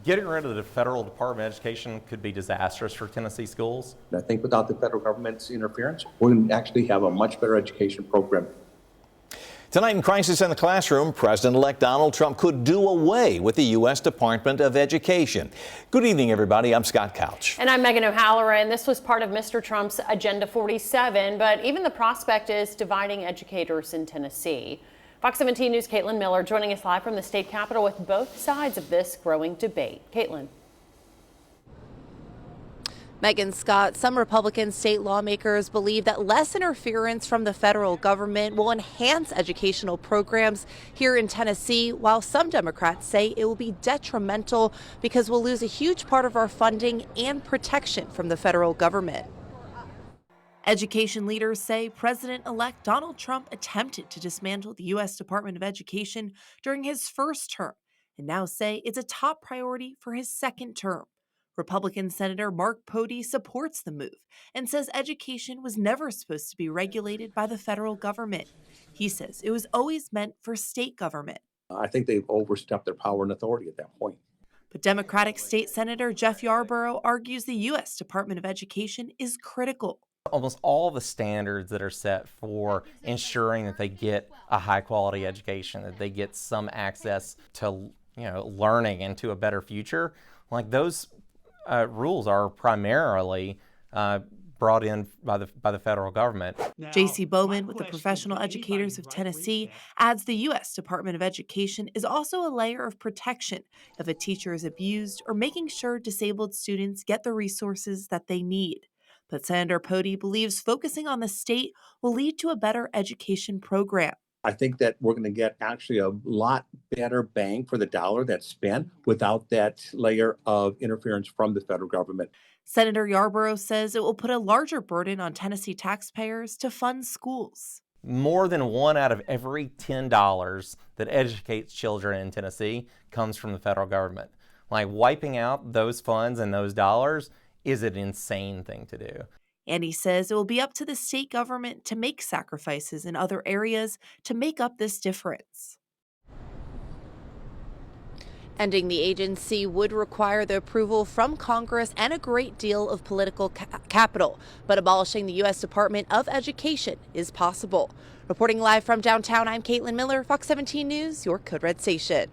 Getting rid of the federal Department of Education could be disastrous for Tennessee schools. I think without the federal government's interference, we're going to actually have a much better education program. Tonight in Crisis in the Classroom, President-elect Donald Trump could do away with the U.S. Department of Education. Good evening, everybody. I'm Scott Couch. And I'm Megan O'Halloran. This was part of Mr. Trump's Agenda 47, but even the prospect is dividing educators in Tennessee. Fox 17 News' Caitlin Miller joining us live from the state capitol with both sides of this growing debate. Caitlin. Megan, Scott, some Republican state lawmakers believe that less interference from the federal government will enhance educational programs here in Tennessee, while some Democrats say it will be detrimental because we'll lose a huge part of our funding and protection from the federal government. Education leaders say President-elect Donald Trump attempted to dismantle the U.S. Department of Education during his first term and now say it's a top priority for his second term. Republican Senator Mark Pody supports the move and says education was never supposed to be regulated by the federal government. He says it was always meant for state government. I think they've overstepped their power and authority at that point. But Democratic State Senator Jeff Yarborough argues the U.S. Department of Education is critical. Almost all the standards that are set for ensuring that they get a high quality education, that they get some access to learning and to a better future, like those rules are primarily brought in by the federal government. J.C. Bowman with the Professional Educators of Tennessee adds the U.S. Department of Education is also a layer of protection if a teacher is abused or making sure disabled students get the resources that they need. But Senator Pody believes focusing on the state will lead to a better education program. I think that we're going to get actually a lot better bang for the dollar that's spent without that layer of interference from the federal government. Senator Yarborough says it will put a larger burden on Tennessee taxpayers to fund schools. More than 1 out of every $10 that educates children in Tennessee comes from the federal government. Like wiping out those funds and those dollars is an insane thing to do. And he says it will be up to the state government to make sacrifices in other areas to make up this difference. Ending the agency would require the approval from Congress and a great deal of political capital, but abolishing the U.S. Department of Education is possible. Reporting live from downtown, I'm Caitlin Miller, Fox 17 News, your Code Red station.